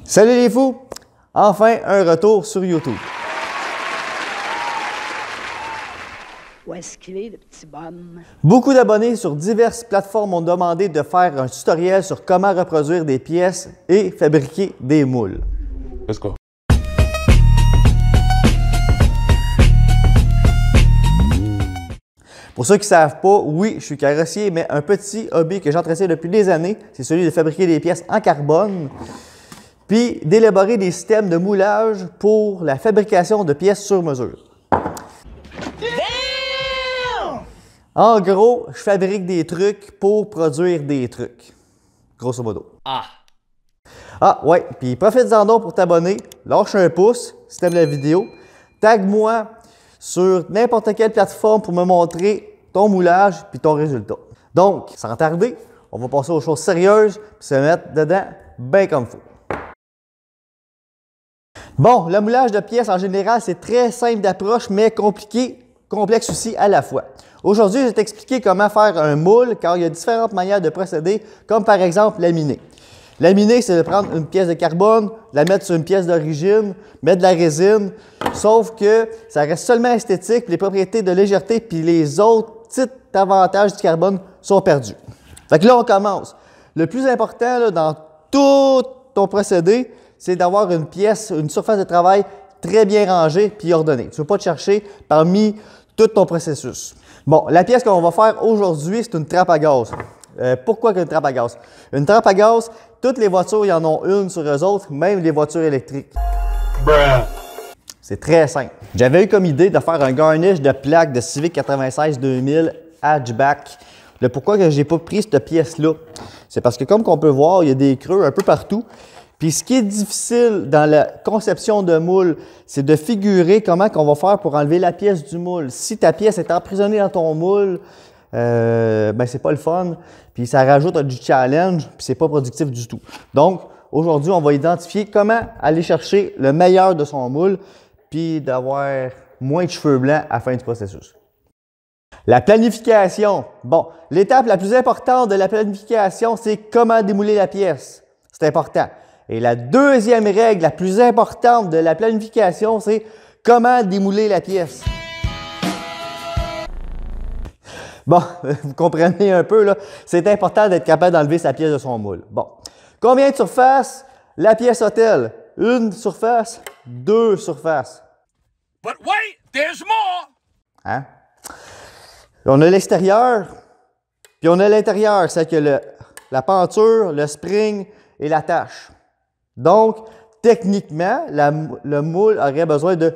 Salut les fous! Enfin, un retour sur YouTube. Où est-ce qu'il est, le petit bonhomme? Beaucoup d'abonnés sur diverses plateformes m'ont demandé de faire un tutoriel sur comment reproduire des pièces et fabriquer des moules. Let's go. Pour ceux qui ne savent pas, oui, je suis carrossier, mais un petit hobby que j'entretiens depuis des années, c'est celui de fabriquer des pièces en carbone, puis d'élaborer des systèmes de moulage pour la fabrication de pièces sur mesure. En gros, je fabrique des trucs pour produire des trucs. Grosso modo. Ah ouais, puis profite-en donc pour t'abonner, lâche un pouce si tu aimes la vidéo, tag-moi sur n'importe quelle plateforme pour me montrer ton moulage puis ton résultat. Donc, sans tarder, on va passer aux choses sérieuses puis se mettre dedans bien comme il faut. Bon, le moulage de pièces en général, c'est très simple d'approche, mais complexe aussi à la fois. Aujourd'hui, je vais t'expliquer comment faire un moule, car il y a différentes manières de procéder, comme par exemple laminer. Laminer, c'est de prendre une pièce de carbone, la mettre sur une pièce d'origine, mettre de la résine, sauf que ça reste seulement esthétique, puis les propriétés de légèreté puis les autres petits avantages du carbone sont perdus. Fait que là, on commence. Le plus important là, dans tout ton procédé, c'est d'avoir une pièce, une surface de travail très bien rangée puis ordonnée. Tu ne veux pas te chercher parmi tout ton processus. Bon, la pièce qu'on va faire aujourd'hui, c'est une trappe à gaz. Pourquoi une trappe à gaz? Une trappe à gaz, toutes les voitures, y en ont une sur eux autres, même les voitures électriques. C'est très simple. J'avais eu comme idée de faire un garnish de plaques de Civic 96 2000 hatchback. Le pourquoi que j'ai pas pris cette pièce-là, c'est parce que comme on peut voir, il y a des creux un peu partout. Puis ce qui est difficile dans la conception de moule, c'est de figurer comment on va faire pour enlever la pièce du moule. Si ta pièce est emprisonnée dans ton moule, ben c'est pas le fun, puis ça rajoute du challenge, puis c'est pas productif du tout. Donc, aujourd'hui, on va identifier comment aller chercher le meilleur de son moule, puis d'avoir moins de cheveux blancs à la fin du processus. La planification. Bon, l'étape la plus importante de la planification, c'est comment démouler la pièce. C'est important. Et la deuxième règle la plus importante de la planification, c'est comment démouler la pièce. Bon, vous comprenez un peu, là, c'est important d'être capable d'enlever sa pièce de son moule. Bon, combien de surfaces la pièce a-t-elle? Une surface, deux surfaces. But wait, there's more! Hein? On a l'extérieur, puis on a l'intérieur, c'est que la penture, le spring et la tâche. Donc, techniquement, le moule aurait besoin de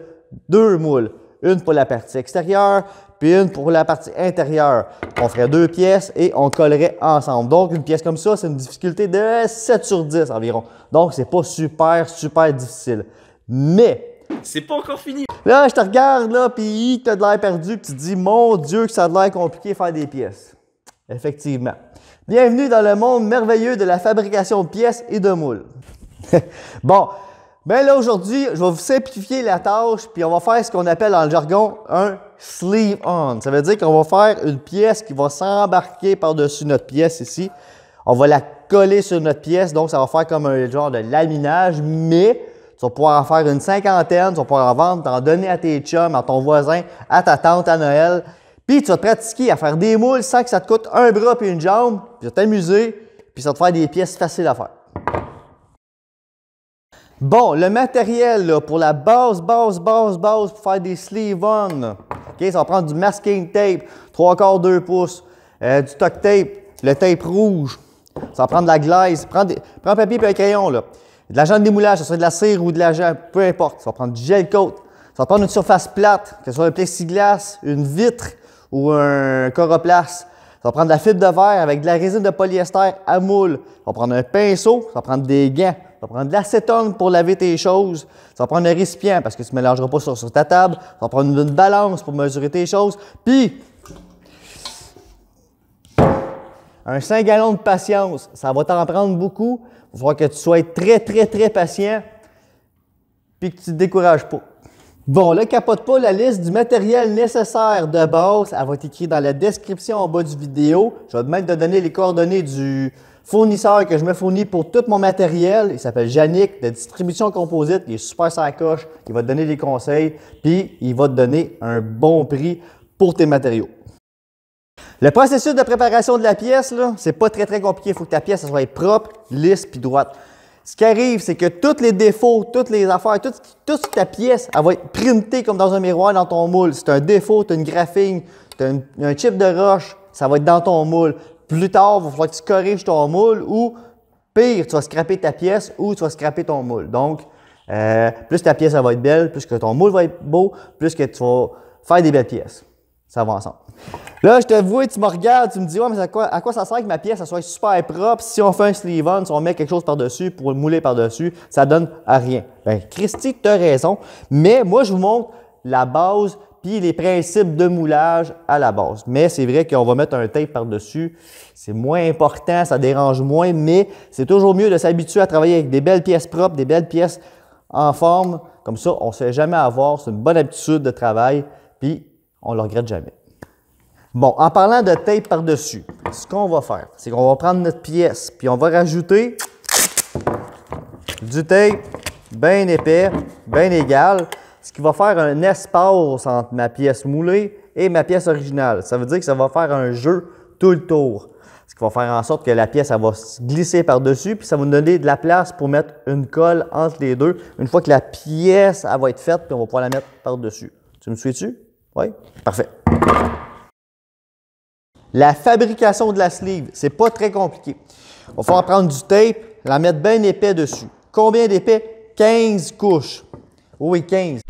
deux moules. Une pour la partie extérieure, puis une pour la partie intérieure. On ferait deux pièces et on collerait ensemble. Donc, une pièce comme ça, c'est une difficulté de 7 sur 10 environ. Donc, c'est pas super difficile. Mais, C'est pas encore fini! là, je te regarde, là, puis tu as de l'air perdu, puis tu te dis, mon Dieu, que ça a de l'air compliqué faire des pièces. Effectivement. Bienvenue dans le monde merveilleux de la fabrication de pièces et de moules. Bon, bien là aujourd'hui, je vais vous simplifier la tâche, puis on va faire ce qu'on appelle dans le jargon un sleeve-on. Ça veut dire qu'on va faire une pièce qui va s'embarquer par-dessus notre pièce ici. On va la coller sur notre pièce, donc ça va faire comme un genre de laminage, mais tu vas pouvoir en faire une cinquantaine, tu vas pouvoir en vendre, t'en donner à tes chums, à ton voisin, à ta tante à Noël. Puis tu vas te pratiquer à faire des moules sans que ça te coûte un bras puis une jambe, puis tu vas t'amuser, puis ça va te faire des pièces faciles à faire. Bon, le matériel là, pour la base, pour faire des sleeve-on, okay, ça va prendre du masking tape, 3/4 pouces, du tuck tape, le tape rouge, ça va prendre de la glaise, prends un papier et un crayon, là. De l'agent de démoulage, ça serait de la cire ou de l'agent, peu importe, ça va prendre du gel coat, ça va prendre une surface plate, que ce soit un plexiglas, une vitre ou un coroplace. Ça va prendre de la fibre de verre avec de la résine de polyester à moule. Ça va prendre un pinceau, ça va prendre des gants. Ça va prendre de l'acétone pour laver tes choses. Ça va prendre un récipient parce que tu ne mélangeras pas sur ta table. Ça va prendre une balance pour mesurer tes choses. Puis, un 5 gallons de patience. Ça va t'en prendre beaucoup. Il va falloir que tu sois très patient puis que tu ne te décourages pas. Bon, là, capote pas, la liste du matériel nécessaire de base, elle va être écrite dans la description en bas du vidéo. Je vais te mettre de donner les coordonnées du fournisseur que je me fournis pour tout mon matériel. Il s'appelle Yannick de Distribution Composite. Il est super sur la coche. Il va te donner des conseils, puis il va te donner un bon prix pour tes matériaux. Le processus de préparation de la pièce, c'est pas très compliqué. Il faut que ta pièce soit propre, lisse puis droite. Ce qui arrive, c'est que tous les défauts, toutes les affaires, toute ta pièce, elle va être printée comme dans un miroir dans ton moule. Si tu as un défaut, tu as une graphine, tu as un chip de roche, ça va être dans ton moule. Plus tard, il va falloir que tu corriges ton moule ou, pire, tu vas scraper ta pièce ou tu vas scraper ton moule. Donc, plus ta pièce elle va être belle, plus que ton moule va être beau, plus que tu vas faire des belles pièces. Ça va ensemble. Là, je te vois, tu me regardes, tu me dis, ouais, mais à quoi ça sert que ma pièce elle soit super propre? Si on fait un sleeve-on, si on met quelque chose par-dessus pour le mouler par-dessus, ça donne à rien. Bien, Christy, tu as raison, mais moi, je vous montre la base puis les principes de moulage à la base. Mais c'est vrai qu'on va mettre un tape par-dessus. C'est moins important, ça dérange moins, mais c'est toujours mieux de s'habituer à travailler avec des belles pièces propres, des belles pièces en forme. Comme ça, on ne se fait jamais avoir. C'est une bonne habitude de travail, puis on ne le regrette jamais. Bon, en parlant de tape par-dessus, ce qu'on va faire, c'est qu'on va prendre notre pièce, puis on va rajouter du tape bien épais, bien égal, ce qui va faire un espace entre ma pièce moulée et ma pièce originale. Ça veut dire que ça va faire un jeu tout le tour. Ce qui va faire en sorte que la pièce elle va se glisser par-dessus, puis ça va nous donner de la place pour mettre une colle entre les deux. Une fois que la pièce elle va être faite, puis on va pouvoir la mettre par-dessus. Tu me suis-tu? Oui? Parfait. La fabrication de la sleeve, c'est pas très compliqué. Il va falloir prendre du tape, la mettre bien épais dessus. Combien d'épais? 15 couches. Oui, 15.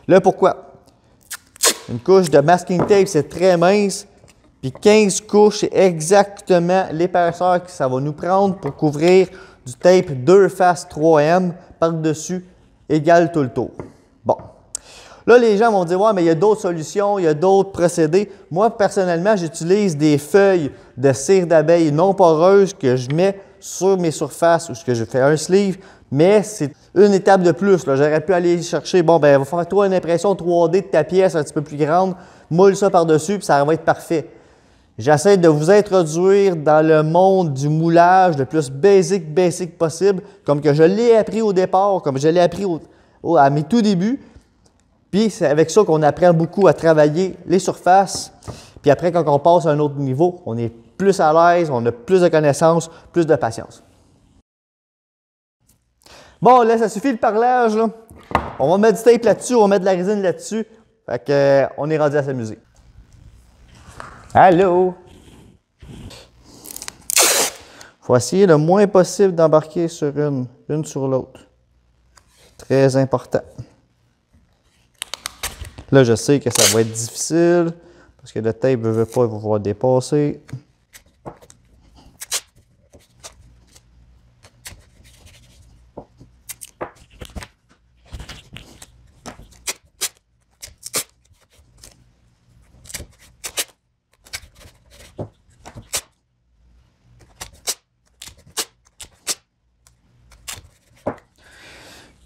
Là, pourquoi? Une couche de masking tape, c'est très mince. Puis 15 couches, c'est exactement l'épaisseur que ça va nous prendre pour couvrir du tape 2 faces 3M par-dessus, égal tout le tour. Bon. Là, les gens vont dire, ouais, mais il y a d'autres solutions, il y a d'autres procédés. Moi, personnellement, j'utilise des feuilles de cire d'abeille non poreuses que je mets sur mes surfaces où je fais un sleeve, mais c'est une étape de plus. J'aurais pu aller chercher, bon, ben, va faire toi une impression 3D de ta pièce un petit peu plus grande, moule ça par-dessus, puis ça va être parfait. J'essaie de vous introduire dans le monde du moulage le plus basic possible, comme que je l'ai appris au départ, comme je l'ai appris à mes tout débuts. Puis c'est avec ça qu'on apprend beaucoup à travailler les surfaces. Puis après, quand on passe à un autre niveau, on est plus à l'aise, on a plus de connaissances, plus de patience. Bon, là, ça suffit le parlage, là. On va mettre du tape là-dessus, on va mettre de la résine là-dessus. Fait que, on est rendu à s'amuser. Allô? Faut essayer le moins possible d'embarquer sur une sur l'autre. Très important. Là, je sais que ça va être difficile parce que le tape ne veut pas pouvoir dépasser.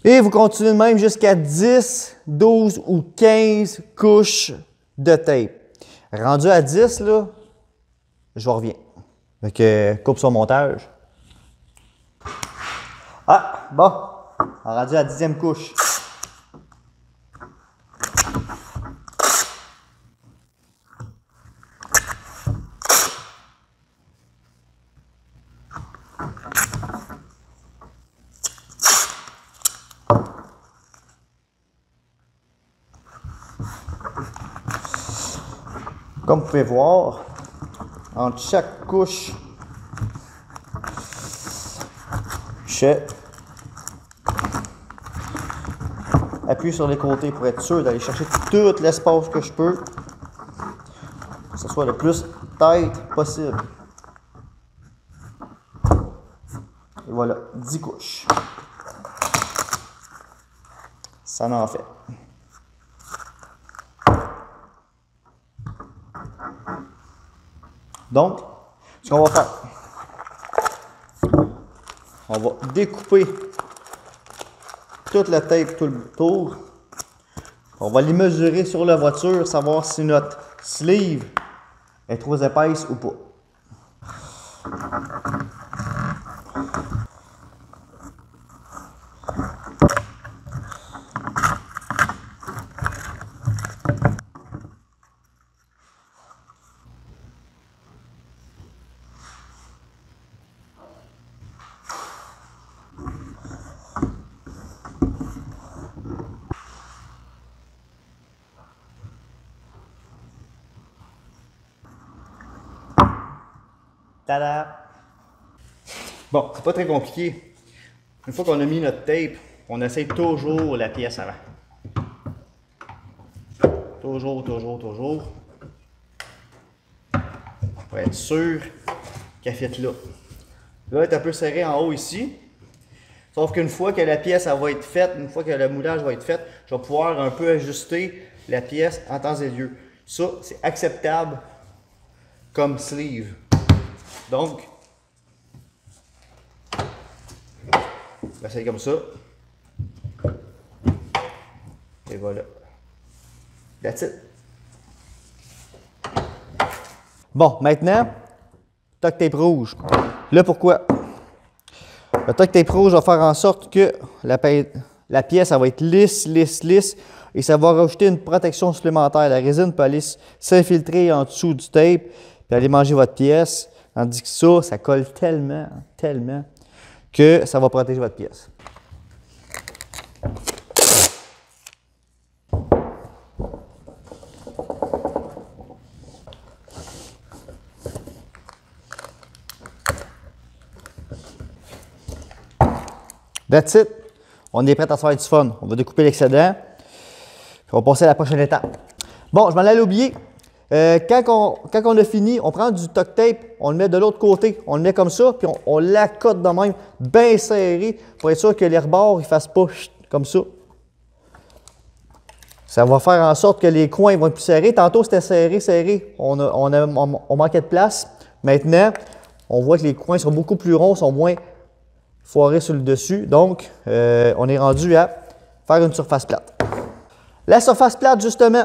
Et vous continuez de même jusqu'à 10, 12 ou 15 couches de tape. Rendu à 10, là, je reviens. Donc, coupe son montage. Ah, bon, on est rendu à la 10e couche. Comme vous pouvez voir, entre chaque couche, je appuie sur les côtés pour être sûr d'aller chercher tout l'espace que je peux, que ce soit le plus tight possible. Et voilà, 10 couches. Ça en fait. Donc, ce qu'on va faire, on va découper toute la tape tout le tour. On va les mesurer sur la voiture, savoir si notre sleeve est trop épaisse ou pas. Tada! Bon, c'est pas très compliqué. Une fois qu'on a mis notre tape, on essaye toujours la pièce avant. Toujours. Pour être sûr qu'elle fit là. Là, elle est un peu serrée en haut ici. Sauf qu'une fois que la pièce elle va être faite, une fois que le moulage va être fait, je vais pouvoir un peu ajuster la pièce en temps et lieu. Ça, c'est acceptable comme sleeve. Donc, on va essayer comme ça. Et voilà. That's it. Bon, maintenant, duct tape rouge. Là, pourquoi? Le duct tape rouge va faire en sorte que la pièce elle va être lisse, et ça va rajouter une protection supplémentaire. La résine peut aller s'infiltrer en dessous du tape et aller manger votre pièce. Tandis que ça colle tellement que ça va protéger votre pièce. That's it. On est prêt à se faire du fun. On va découper l'excédent. On va passer à la prochaine étape. Bon, je m'en allais oublier. Quand on a fini, on prend du duct tape, on le met de l'autre côté, on le met comme ça, puis on l'accote de même, bien serré, pour être sûr que les rebords ne fassent pas comme ça. Ça va faire en sorte que les coins vont être plus serrés. Tantôt, c'était serré. On manquait de place. Maintenant, on voit que les coins sont beaucoup plus ronds, sont moins foirés sur le dessus. Donc, on est rendu à faire une surface plate. La surface plate, justement,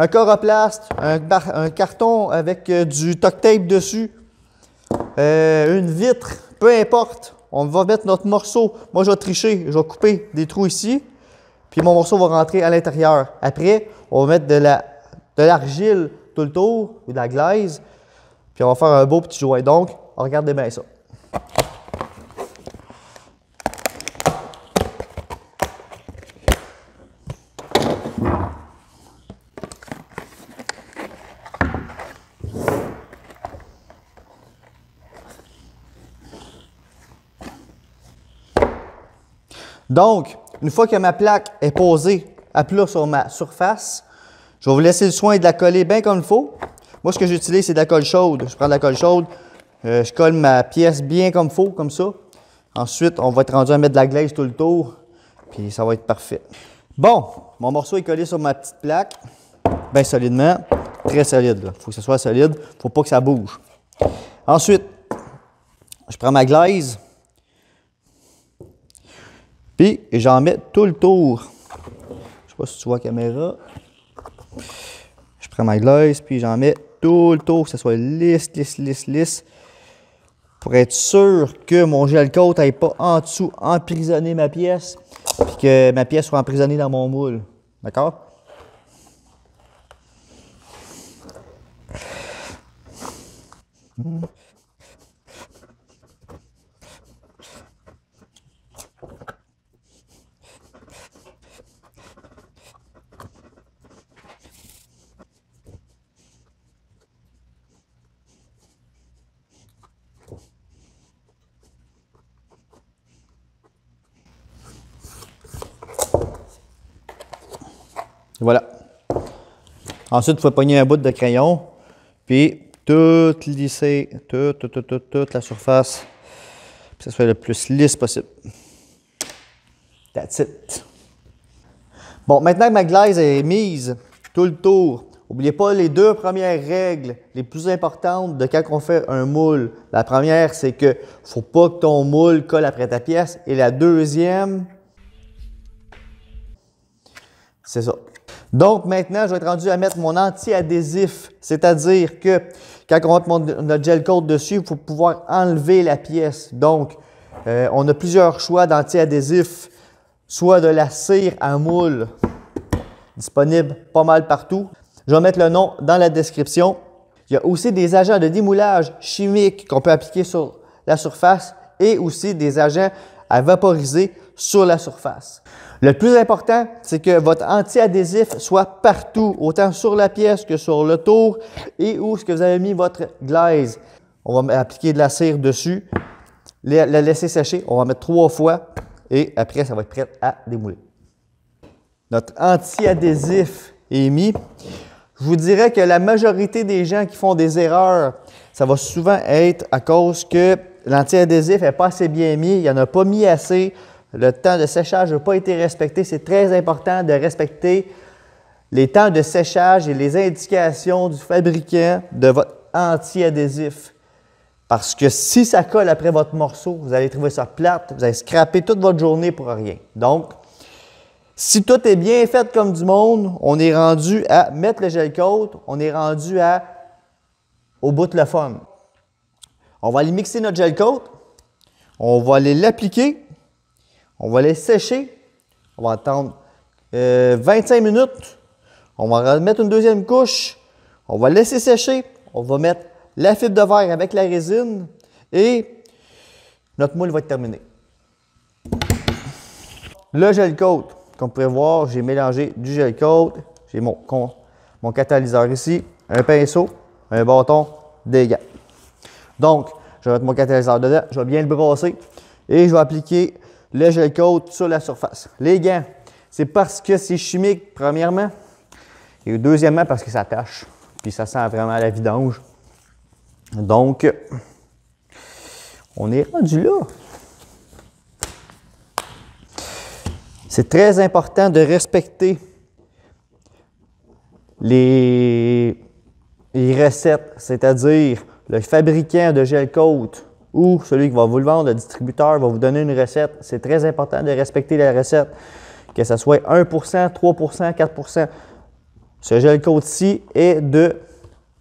un coroplast, un carton avec du duct tape dessus, une vitre, peu importe. On va mettre notre morceau. Moi, je vais tricher. Je vais couper des trous ici. Puis mon morceau va rentrer à l'intérieur. Après, on va mettre de l'argile tout le tour, ou de la glaise. Puis on va faire un beau petit joint. Donc, regardez bien ça. Donc, une fois que ma plaque est posée à plat sur ma surface, je vais vous laisser le soin de la coller bien comme il faut. Moi, ce que j'utilise, c'est de la colle chaude. Je prends de la colle chaude, je colle ma pièce bien comme il faut, comme ça. Ensuite, on va être rendu à mettre de la glaise tout le tour, puis ça va être parfait. Bon, mon morceau est collé sur ma petite plaque, bien solidement, très solide. Il faut que ce soit solide, il ne faut pas que ça bouge. Ensuite, je prends ma glaise. Puis, j'en mets tout le tour. Je ne sais pas si tu vois la caméra. Je prends ma glaise, puis j'en mets tout le tour, que ce soit lisse. Pour être sûr que mon gel coat n'aille pas en dessous emprisonner ma pièce, puis que ma pièce soit emprisonnée dans mon moule. D'accord? Voilà. Ensuite, il faut pogner un bout de crayon, puis tout lisser, toute la surface, puis que ça soit le plus lisse possible. That's it. Bon, maintenant que ma glaise est mise tout le tour, n'oubliez pas les deux premières règles les plus importantes de quand on fait un moule. La première, c'est que faut pas que ton moule colle après ta pièce. Et la deuxième, c'est ça. Donc maintenant, je vais être rendu à mettre mon anti-adhésif, c'est-à-dire que Quand on va mettre notre gel coat dessus, il faut pouvoir enlever la pièce. Donc, on a plusieurs choix d'anti-adhésifs, soit de la cire à moule, disponible pas mal partout. Je vais mettre le nom dans la description. Il y a aussi des agents de démoulage chimiques qu'on peut appliquer sur la surface et aussi des agents à vaporiser sur la surface. Le plus important, c'est que votre anti-adhésif soit partout, autant sur la pièce que sur le tour et où est-ce que vous avez mis votre glaze. On va appliquer de la cire dessus, la laisser sécher, on va mettre 3 fois et après, ça va être prêt à démouler. Notre anti-adhésif est mis. Je vous dirais que la majorité des gens qui font des erreurs, ça va souvent être à cause que l'anti-adhésif n'est pas assez bien mis, il n'y en a pas mis assez. Le temps de séchage n'a pas été respecté. C'est très important de respecter les temps de séchage et les indications du fabricant de votre anti-adhésif. Parce que si ça colle après votre morceau, vous allez trouver ça plate, vous allez scraper toute votre journée pour rien. Donc, si tout est bien fait comme du monde, on est rendu à mettre le gel coat, on est rendu au bout de la fun. On va aller mixer notre gel coat, on va aller l'appliquer. On va les sécher. On va attendre 25 minutes. On va remettre une deuxième couche. On va laisser sécher. On va mettre la fibre de verre avec la résine et notre moule va être terminé. Le gel coat, comme vous pouvez voir, j'ai mélangé du gel coat. J'ai mon catalyseur ici, un pinceau, un bâton, des gants. Donc, je vais mettre mon catalyseur dedans. Je vais bien le brasser et je vais appliquer le gel coat sur la surface. Les gants, c'est parce que c'est chimique, premièrement, et deuxièmement, parce que ça tâche, puis ça sent vraiment la vidange. Donc, on est rendu là. C'est très important de respecter les recettes, c'est-à-dire le fabricant de gel coat ou celui qui va vous le vendre, le distributeur, va vous donner une recette. C'est très important de respecter la recette, que ce soit 1 3 4 Ce gel coat-ci est de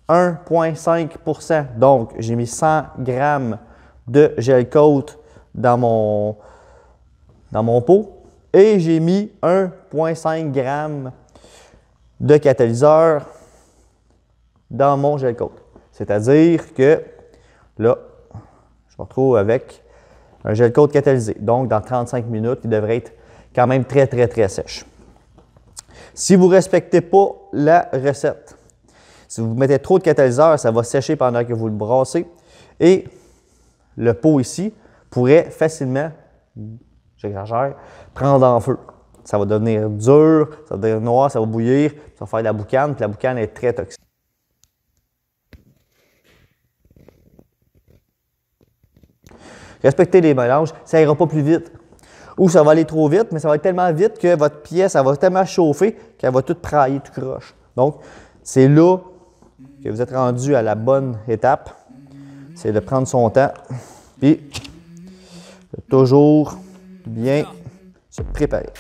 1,5 Donc, j'ai mis 100 grammes de gel coat dans mon pot et j'ai mis 1,5 grammes de catalyseur dans mon gel coat. C'est-à-dire que là, je me retrouve avec un gel coat catalysé. Donc, dans 35 minutes, il devrait être quand même très, très, très sèche. Si vous ne respectez pas la recette, si vous mettez trop de catalyseur, ça va sécher pendant que vous le brassez et le pot ici pourrait facilement, j'exagère, prendre en feu. Ça va devenir dur, ça va devenir noir, ça va bouillir, ça va faire de la boucane, puis la boucane est très toxique. Respectez les mélanges, ça n'ira pas plus vite. Ou ça va aller trop vite, mais ça va être tellement vite que votre pièce, elle va tellement chauffer qu'elle va tout prailler, tout croche. Donc, c'est là que vous êtes rendu à la bonne étape. C'est de prendre son temps, puis de toujours bien se préparer.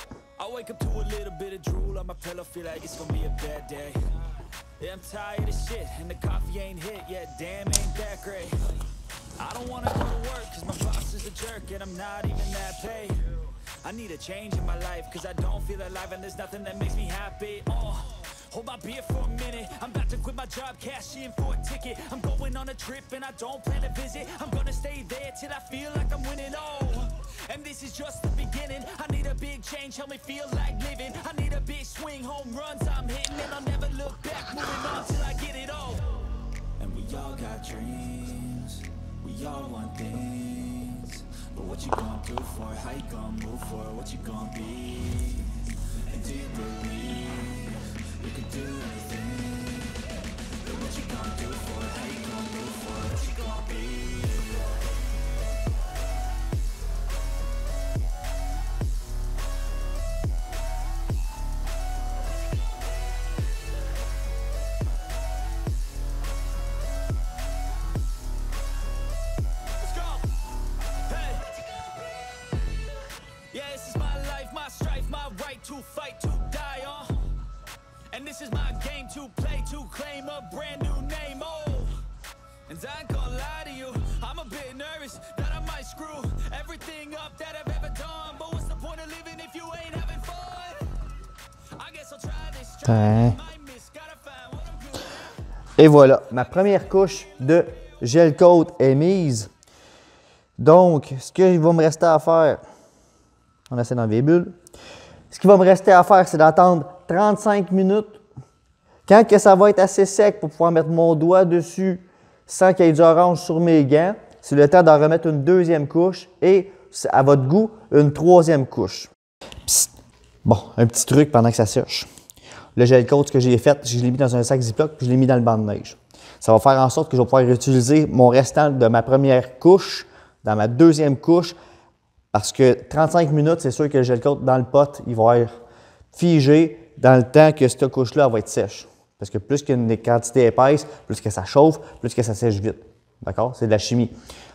I don't wanna go to work cause my boss is a jerk and I'm not even that paid. I need a change in my life cause I don't feel alive and there's nothing that makes me happy. Hold my beer for a minute. I'm about to quit my job, cash in for a ticket. I'm going on a trip and I don't plan to visit. I'm gonna stay there till I feel like I'm winning. And this is just the beginning. I need a big change, help me feel like living. I need a big swing, home runs I'm hitting, and I'll never look back, moving on till I get it all. And we all got dreams. We all want things, but what you gonna do for it? How you gonna move for it? What you gonna be? And do you believe you can do anything? But what you gonna do for it? How you gonna move for it? What you gonna be? To fight, to die on. And this is my game to play, to claim a brand new name. Oh, And I ain't gonna lie to you, I'm a bit nervous that I might screw everything up that I've ever done. But what's the point of living if you ain't having fun? I guess I'll try this, try might miss, gotta find what I'm good at. Et voilà, ma première couche de gel coat est mise. Donc, ce qu'il va me rester à faire, on essaie d'enlever les bulles. Ce qu'il va me rester à faire, c'est d'attendre 35 minutes. Quand que ça va être assez sec pour pouvoir mettre mon doigt dessus sans qu'il y ait du orange sur mes gants, c'est le temps d'en remettre une deuxième couche et, à votre goût, une troisième couche. Psst. Bon, un petit truc pendant que ça sèche. Le gel coat, ce que j'ai fait, je l'ai mis dans un sac Ziploc puis je l'ai mis dans le banc de neige. Ça va faire en sorte que je vais pouvoir réutiliser mon restant de ma première couche dans ma deuxième couche parce que 35 minutes, c'est sûr que le gel coat dans le pot, il va être figé dans le temps que cette couche-là va être sèche. Parce que plus qu'il y a une quantité épaisse, plus que ça chauffe, plus que ça sèche vite. D'accord? C'est de la chimie.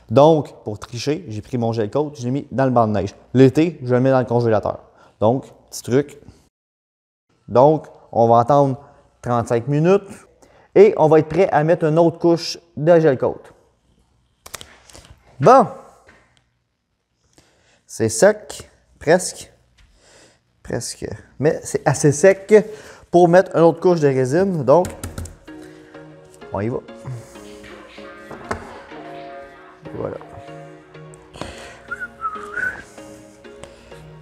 Donc, pour tricher, j'ai pris mon gel coat, je l'ai mis dans le banc de neige. L'été, je le mets dans le congélateur. Donc, petit truc. Donc, on va attendre 35 minutes et on va être prêt à mettre une autre couche de gel coat. Bon! C'est sec, presque. Presque. Mais c'est assez sec pour mettre une autre couche de résine. Donc, on y va. Voilà.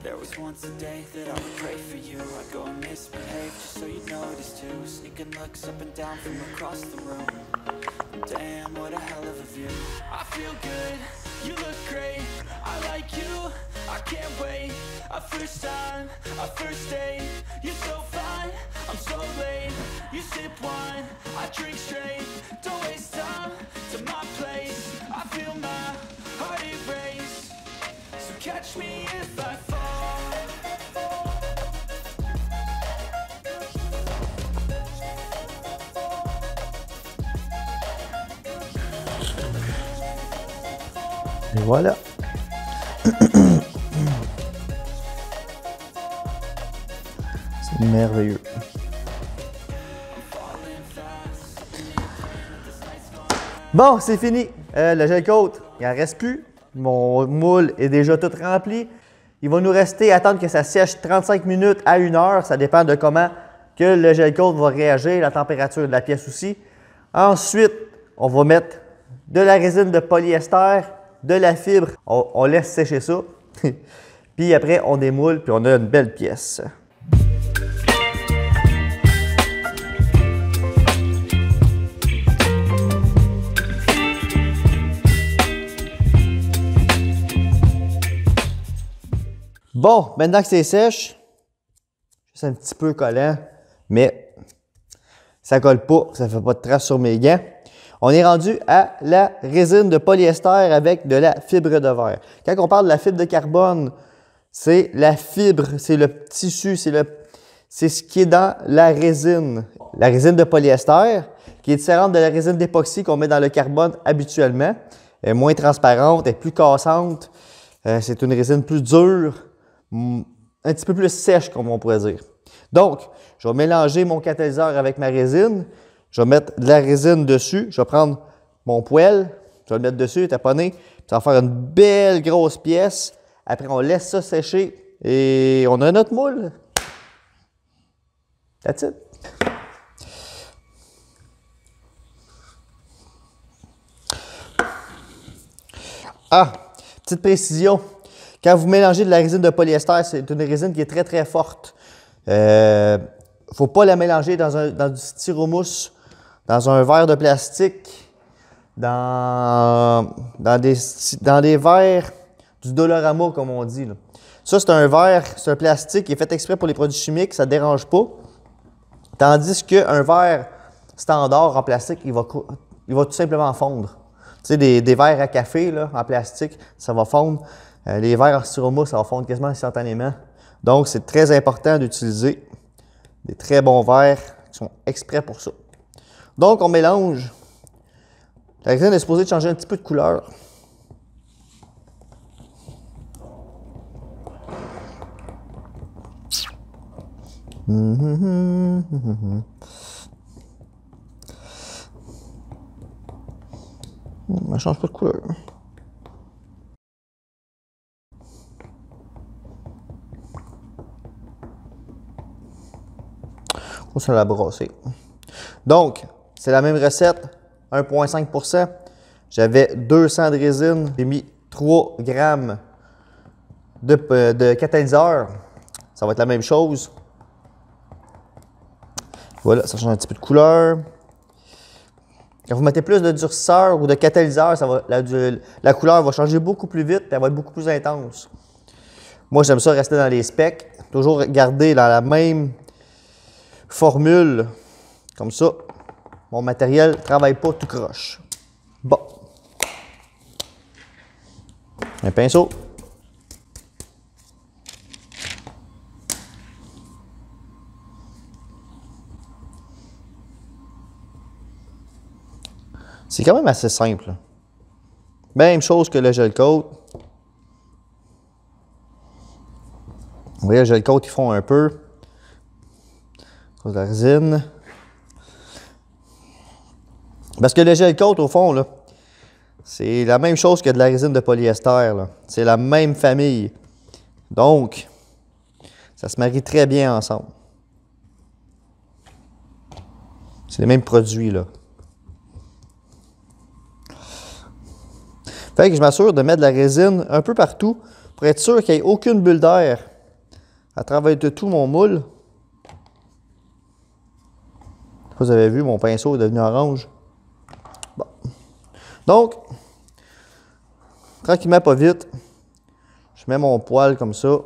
There was once a day that I would pray for you. I'd go and misbehave just so you'd notice too. Sneaking looks up and down from across the room. Damn, what a hell of a view. I feel good, you look great. I like you, I can't wait. A first time, a first date. You're so fine, I'm so late. You sip wine, I drink straight. Don't waste time to my place. I feel my heart erase. So catch me if I fall. Et voilà. C'est merveilleux. Bon, c'est fini. Le gel coat, il n'en reste plus. Mon moule est déjà tout rempli. Il va nous rester à attendre que ça sèche 35 minutes à 1 heure. Ça dépend de comment que le gel coat va réagir, la température de la pièce aussi. Ensuite, on va mettre de la résine de polyester, de la fibre. On laisse sécher ça. Puis après, on démoule puis on a une belle pièce. Bon, maintenant que c'est sèche, c'est un petit peu collant, mais ça colle pas, ça fait pas de traces sur mes gants. On est rendu à la résine de polyester avec de la fibre de verre. Quand on parle de la fibre de carbone, c'est la fibre, c'est le tissu, c'est ce qui est dans la résine. La résine de polyester, qui est différente de la résine d'époxy qu'on met dans le carbone habituellement. Elle est moins transparente, elle est plus cassante. C'est une résine plus dure, un petit peu plus sèche, comme on pourrait dire. Donc, je vais mélanger mon catalyseur avec ma résine. Je vais mettre de la résine dessus. Je vais prendre mon poêle, je vais le mettre dessus, taponner. Ça va faire une belle grosse pièce. Après, on laisse ça sécher et on a notre moule. That's it. Ah, petite précision. Quand vous mélangez de la résine de polyester, c'est une résine qui est très, très forte. Il ne faut pas la mélanger dans du styromousse, dans un verre de plastique, dans des verres du Dolorama, comme on dit, là. Ça, c'est un verre, c'est un plastique qui est fait exprès pour les produits chimiques, ça ne dérange pas. Tandis qu'un verre standard en plastique, il va tout simplement fondre. Tu sais, des verres à café là, en plastique, ça va fondre. Les verres en styromousse, ça va fondre quasiment instantanément. Donc, c'est très important d'utiliser des très bons verres qui sont exprès pour ça. Donc, on mélange. La résine est supposée de changer un petit peu de couleur. change pas de couleur. On va la brasser. Donc, c'est la même recette, 1,5 %. J'avais 200 de résine. J'ai mis 3 grammes de catalyseur. Ça va être la même chose. Voilà, ça change un petit peu de couleur. Quand vous mettez plus de durcisseur ou de catalyseur, la couleur va changer beaucoup plus vite et elle va être beaucoup plus intense. Moi, j'aime ça rester dans les specs. Toujours garder dans la même formule. Comme ça, mon matériel ne travaille pas tout croche. Bon. Un pinceau. C'est quand même assez simple. Même chose que le gel coat. Vous voyez, le gel coat, ils font un peu. De la résine. Parce que le gel coat, au fond, là, c'est la même chose que de la résine de polyester. C'est la même famille. Donc, ça se marie très bien ensemble. C'est les mêmes produits, là. Fait que je m'assure de mettre de la résine un peu partout pour être sûr qu'il n'y ait aucune bulle d'air à travers de tout mon moule. Vous avez vu, mon pinceau est devenu orange. Bon. Donc, tranquillement, pas vite, je mets mon poêle comme ça,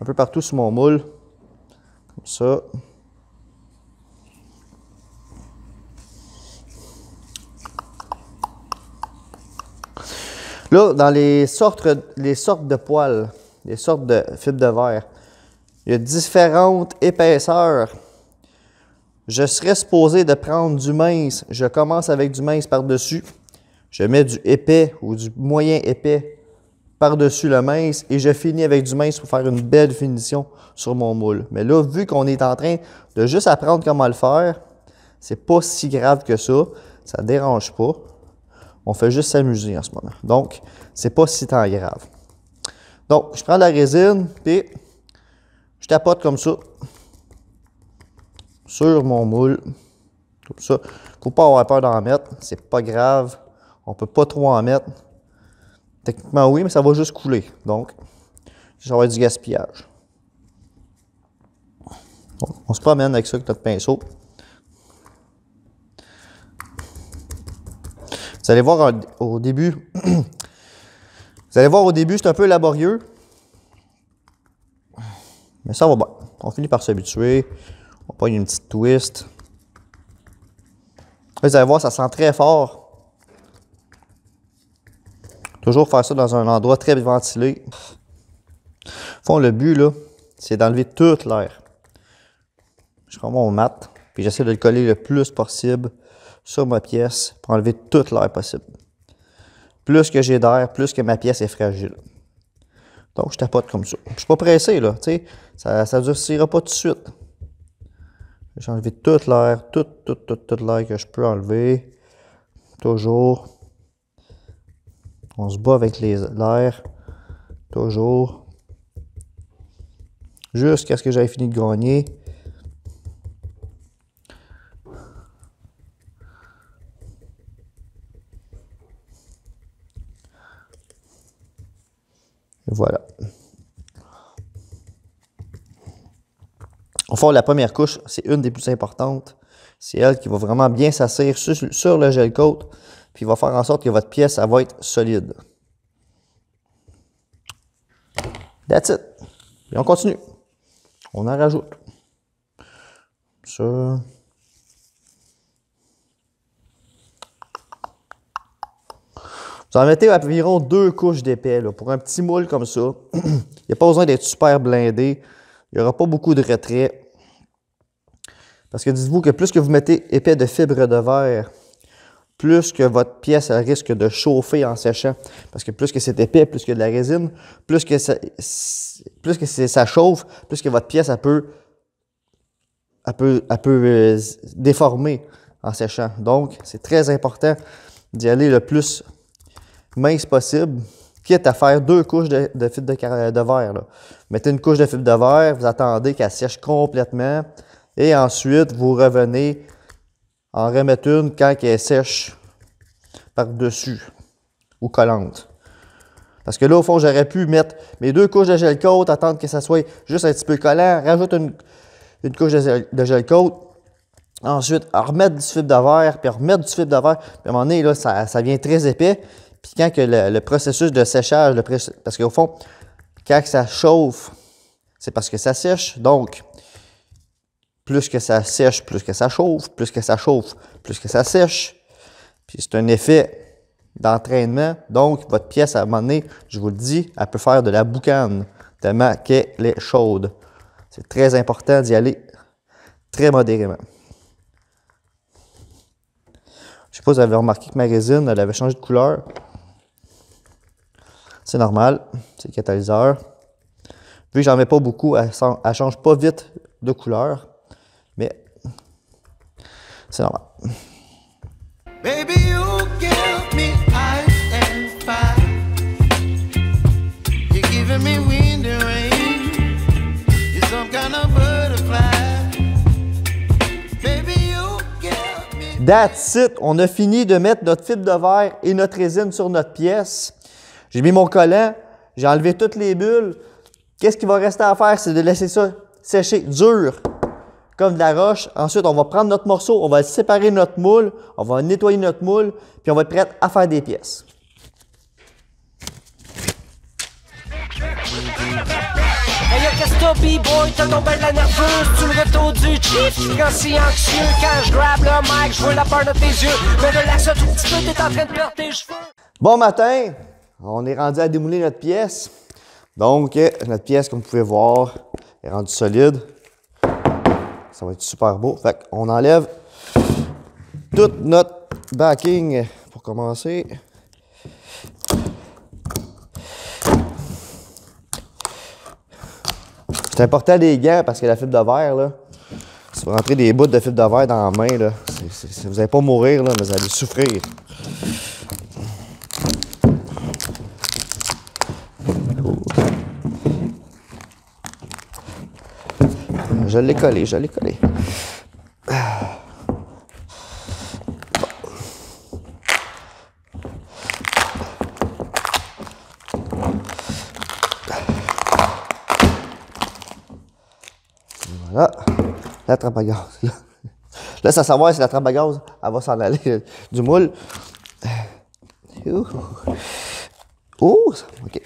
un peu partout sur mon moule, comme ça. Là, dans les sortes de poêles, les sortes de fibres de verre, il y a différentes épaisseurs. Je serais supposé de prendre du mince. Je commence avec du mince par-dessus. Je mets du épais ou du moyen épais par-dessus le mince et je finis avec du mince pour faire une belle finition sur mon moule. Mais là, vu qu'on est en train de juste apprendre comment le faire, c'est pas si grave que ça. Ça ne dérange pas. On fait juste s'amuser en ce moment. Donc, c'est pas si tant grave. Donc, je prends de la résine et je tapote comme ça sur mon moule. Comme ça. Il ne faut pas avoir peur d'en mettre. C'est pas grave. On ne peut pas trop en mettre. Techniquement, oui, mais ça va juste couler. Donc, ça va être du gaspillage. Donc, on se promène avec ça, avec notre pinceau. Vous allez voir au début, c'est un peu laborieux, mais ça va bien. On finit par s'habituer. On prend une petite twist. Là, vous allez voir, ça sent très fort. Toujours faire ça dans un endroit très ventilé. Au fond, le but, là, c'est d'enlever toute l'air. Je prends mon mat, puis j'essaie de le coller le plus possible sur ma pièce pour enlever toute l'air possible. Plus que j'ai d'air, plus que ma pièce est fragile. Donc, je tapote comme ça. Je ne suis pas pressé, là. Tu sais, ça ne durcira pas tout de suite. J'ai enlevé toute l'air, toute l'air que je peux enlever. Toujours. On se bat avec l'air. Toujours. Jusqu'à ce que j'aie fini de gagner. Voilà. Au fond, la première couche, c'est une des plus importantes. C'est elle qui va vraiment bien s'asseoir sur le gel coat, puis va faire en sorte que votre pièce, elle va être solide. That's it. Et on continue. On en rajoute. Ça. Vous en mettez environ 2 couches d'épais. Pour un petit moule comme ça, il n'y a pas besoin d'être super blindé. Il n'y aura pas beaucoup de retrait. Parce que dites-vous que plus que vous mettez épais de fibres de verre, plus que votre pièce risque de chauffer en séchant. Parce que plus que c'est épais, plus que de la résine, plus que ça chauffe, plus que votre pièce elle peut déformer en séchant. Donc, c'est très important d'y aller le plus mince possible, quitte à faire 2 couches de fibre de verre. Là. Mettez une couche de fibre de verre, vous attendez qu'elle sèche complètement et ensuite vous revenez en remettre une quand elle est sèche par-dessus ou collante. Parce que là, au fond, j'aurais pu mettre mes 2 couches de gel coat, attendre que ça soit juste un petit peu collant, rajoute une couche de gel coat, ensuite remettre du fibre de verre, puis remettre du fibre de verre, puis à un moment donné, là, ça vient très épais. Puis quand que le processus de séchage, parce qu'au fond, quand ça chauffe, c'est parce que ça sèche. Donc, plus que ça sèche, plus que ça chauffe, plus que ça chauffe, plus que ça sèche. Puis c'est un effet d'entraînement. Donc, votre pièce, à un moment donné, je vous le dis, elle peut faire de la boucane, tellement qu'elle est chaude. C'est très important d'y aller très modérément. Je ne sais pas si vous avez remarqué que ma résine, elle avait changé de couleur. C'est normal, c'est le catalyseur. Vu que j'en mets pas beaucoup, elle ne change pas vite de couleur, mais c'est normal. Baby, you give me ice and fire. You're giving me wind and rain. You're some kind of butterfly. Baby, you give me... That's it! On a fini de mettre notre fibre de verre et notre résine sur notre pièce. J'ai mis mon collant, j'ai enlevé toutes les bulles. Qu'est-ce qu'il va rester à faire? C'est de laisser ça sécher dur, comme de la roche. Ensuite, on va prendre notre morceau, on va séparer notre moule, on va nettoyer notre moule, puis on va être prêt à faire des pièces. Hey yo, qu'est-ce que t'as, B-boy? T'as tombé de la nerveuse, tu le retour du chief. J'suis quand si anxieux, quand je grab le mic, je vois la peur de tes yeux. Mais relaxe un tout petit peu, t'es en train de perdre tes cheveux. Bon matin, on est rendu à démouler notre pièce. Donc, notre pièce, comme vous pouvez voir, est rendue solide. Ça va être super beau. Fait qu'on enlève tout notre backing pour commencer. C'est important les gants parce que la fibre de verre, là, si vous rentrez des bouts de fibre de verre dans la main, là, vous n'allez pas mourir, là, mais vous allez souffrir. Je l'ai collé, je l'ai collé. Voilà, la trappe à gaz. Là, ça savoir si la trappe à gaz, elle va s'en aller du moule. Oh, ok.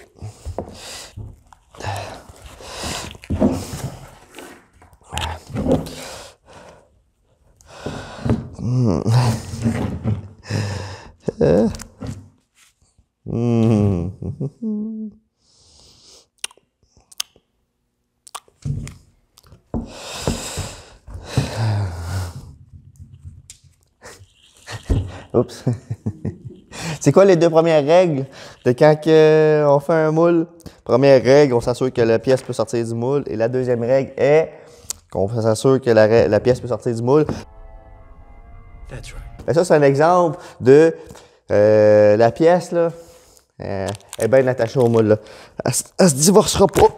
Oups. C'est quoi les 2 premières règles de quand on fait un moule? Première règle, on s'assure que la pièce peut sortir du moule. Et la deuxième règle est qu'on s'assure que la pièce peut sortir du moule. That's right. Et ça, c'est un exemple de la pièce, là, est bien attachée au moule. Là. Elle se divorcera pas.